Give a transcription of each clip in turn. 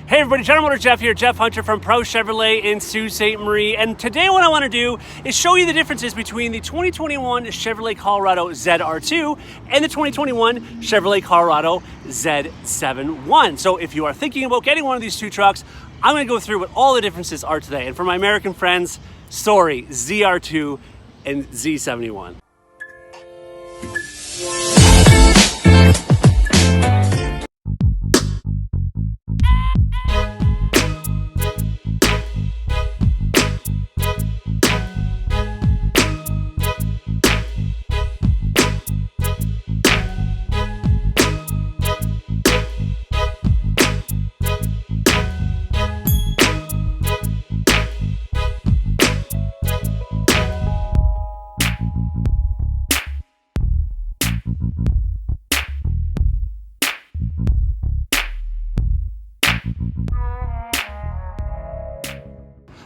Hey everybody, General Motors Jeff here, Jeff Hunter from Pro Chevrolet in Sault Ste. Marie. And today what I want to do is show you the differences between the 2021 Chevrolet Colorado ZR2 and the 2021 Chevrolet Colorado Z71. So if you are thinking about getting one of these two trucks, I'm going to go through what all the differences are today. And for my American friends, sorry, ZR2 and Z71.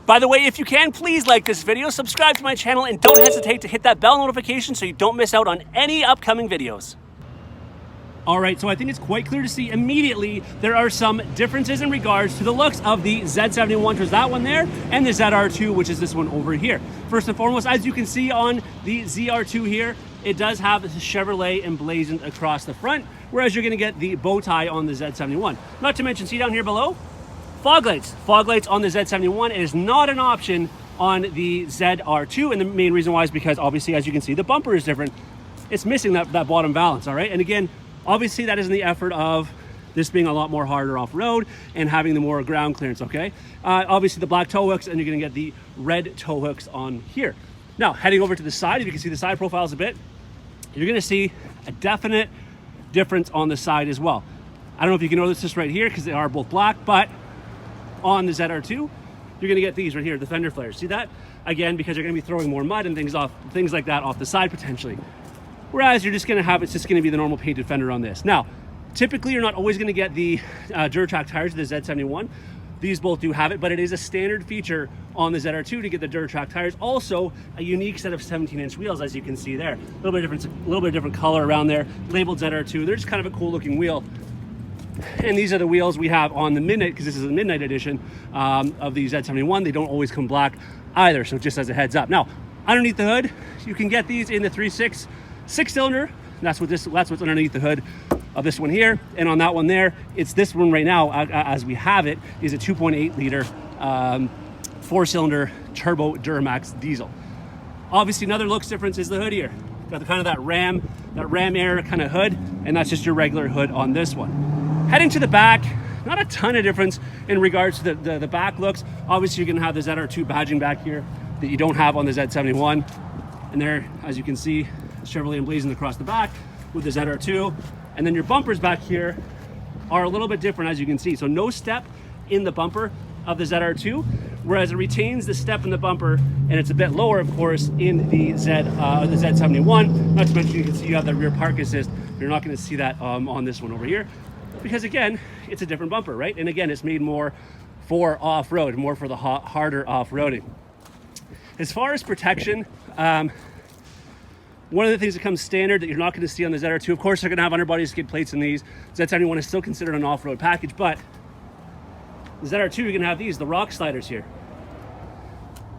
By the way, if you can, please like this video, subscribe to my channel, and don't hesitate to hit that bell notification so you don't miss out on any upcoming videos. All right, so I think it's quite clear to see immediately there are some differences in regards to the looks of the Z71, which is that one there, and the ZR2, which is this one over here. First and foremost, as you can see on the ZR2 here, it does have the Chevrolet emblazoned across the front, whereas you're gonna get the bow tie on the Z71. Not to mention, see down here below? Fog lights. Fog lights on the Z71 is not an option on the ZR2, and the main reason why is because obviously, as you can see, the bumper is different. It's missing that bottom valance, all right? And again, obviously that is in the effort of this being a lot more harder off-road and having the more ground clearance, okay? Obviously the black tow hooks, and you're gonna get the red tow hooks on here. Now, heading over to the side, if you can see the side profiles a bit, you're gonna see a definite difference on the side as well. I don't know if you can notice this right here because they are both black, but on the ZR2, you're gonna get these right here, the fender flares. See that? Again, because you're gonna be throwing more mud and things like that off the side potentially. Whereas you're just gonna have, it's just gonna be the normal painted fender on this. Now, typically you're not always gonna get the Duratrack tires, the Z71. These both do have it, but it is a standard feature on the ZR2 to get the Duratrack tires. Also, a unique set of 17-inch wheels, as you can see there. A little bit different color around there, labeled ZR2. They're just kind of a cool looking wheel. And these are the wheels we have on the Midnight, because this is a Midnight edition of the Z71. They don't always come black either, so just as a heads up. Now, underneath the hood, you can get these in the 3.6 6-cylinder. That's what's underneath the hood of this one here. And on that one there, it's this one right now, as we have it, is a 2.8 liter 4-cylinder turbo Duramax diesel. Obviously, another looks difference is the hood here. Got the kind of that Ram Air kind of hood, and that's just your regular hood on this one. Heading to the back, not a ton of difference in regards to the back looks. Obviously, you're gonna have the ZR2 badging back here that you don't have on the Z71. And there, as you can see, Chevrolet emblazoned across the back with the ZR2. And then your bumpers back here are a little bit different, as you can see. So no step in the bumper of the ZR2, whereas it retains the step in the bumper, and it's a bit lower, of course, in the Z71. Not to mention, you can see you have the rear park assist. You're not gonna see that on this one over here, because again, it's a different bumper, right? And again, it's made more for off-road, more for the harder off-roading. As far as protection, one of the things that comes standard that you're not going to see on the ZR2, of course, they're going to have underbody skid plates in these. Z71 is still considered an off-road package, but the ZR2, you're going to have these, the rock sliders here.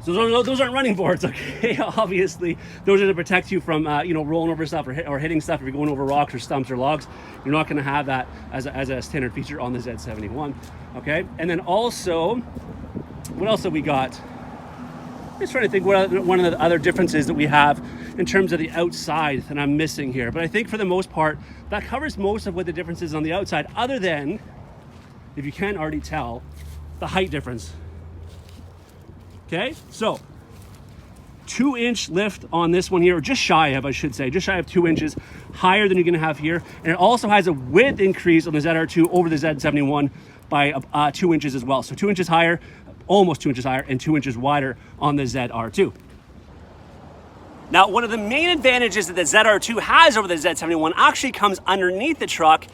So those aren't running boards, okay? Obviously, those are to protect you from, rolling over stuff or hitting stuff if you're going over rocks or stumps or logs. You're not going to have that as a standard feature on the Z71, okay? And then also, what else have we got? I'm just trying to think what one of the other differences that we have in terms of the outside that I'm missing here. But I think for the most part, that covers most of what the difference is on the outside, other than, if you can't already tell, the height difference. Okay, so 2-inch lift on this one here, or just shy of, I should say, just shy of 2 inches higher than you're gonna have here. And it also has a width increase on the ZR2 over the Z71 by 2 inches as well. So 2 inches higher, almost 2 inches higher, and 2 inches wider on the ZR2. Now, one of the main advantages that the ZR2 has over the Z71 actually comes underneath the truck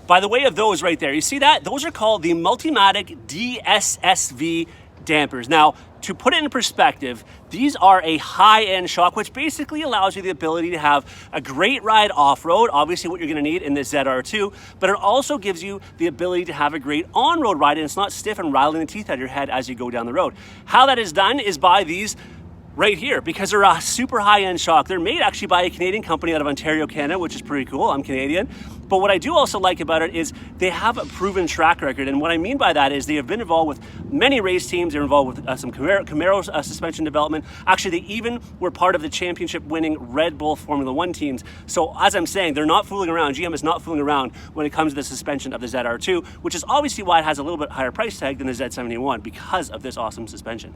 by the way of those right there. You see that? Those are called the Multimatic DSSV dampers. Now, to put it in perspective, these are a high-end shock, which basically allows you the ability to have a great ride off-road, obviously what you're gonna need in the ZR2, but it also gives you the ability to have a great on-road ride, and it's not stiff and rattling the teeth out of your head as you go down the road. How that is done is by these right here, because they're a super high-end shock. They're made actually by a Canadian company out of Ontario, Canada, which is pretty cool. I'm Canadian. But what I do also like about it is they have a proven track record. And what I mean by that is they have been involved with many race teams. They're involved with some Camaro suspension development. Actually, they even were part of the championship-winning Red Bull Formula One teams. So as I'm saying, they're not fooling around. GM is not fooling around when it comes to the suspension of the ZR2, which is obviously why it has a little bit higher price tag than the Z71 because of this awesome suspension.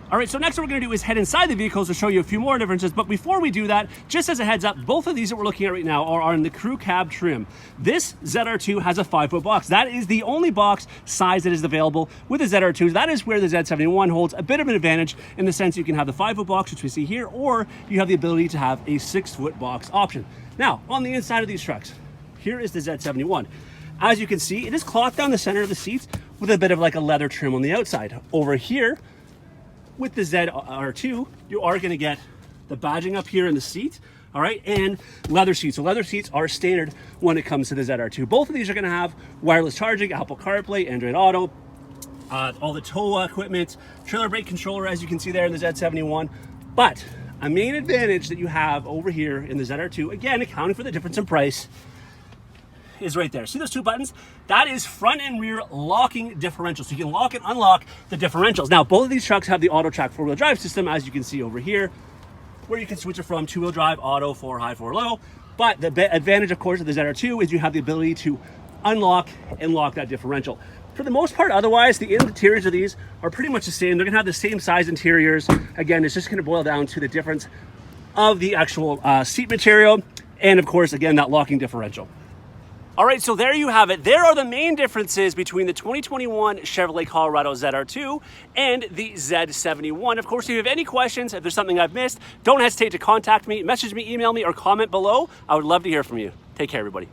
All right, so next what we're gonna do is head inside the vehicles to show you a few more differences, but before we do that, just as a heads up, both of these that we're looking at right now are in the crew cab trim. This ZR2 has a 5-foot box. That is the only box size that is available with the ZR2. That is where the Z71 holds a bit of an advantage in the sense you can have the 5-foot box, which we see here, or you have the ability to have a 6-foot box option. Now, on the inside of these trucks, here is the Z71. As you can see, it is cloth down the center of the seats with a bit of like a leather trim on the outside. Over here, with the ZR2, you are gonna get the badging up here in the seat, all right, and leather seats. So leather seats are standard when it comes to the ZR2. Both of these are gonna have wireless charging, Apple CarPlay, Android Auto, all the tow equipment, trailer brake controller, as you can see there in the Z71. But a main advantage that you have over here in the ZR2, again, accounting for the difference in price, is right there. See those two buttons? That is front and rear locking differentials. So you can lock and unlock the differentials. Now, both of these trucks have the auto track 4-wheel drive system, as you can see over here, where you can switch it from 2-wheel drive, auto, 4 high, 4 low. But the advantage, of course, of the ZR2 is you have the ability to unlock and lock that differential. For the most part, otherwise, the interiors of these are pretty much the same. They're gonna have the same size interiors. Again, it's just gonna boil down to the difference of the actual seat material, and of course, again, that locking differential. All right, so there you have it. There are the main differences between the 2021 Chevrolet Colorado ZR2 and the Z71. Of course, if you have any questions, if there's something I've missed, don't hesitate to contact me, message me, email me, or comment below. I would love to hear from you. Take care, everybody.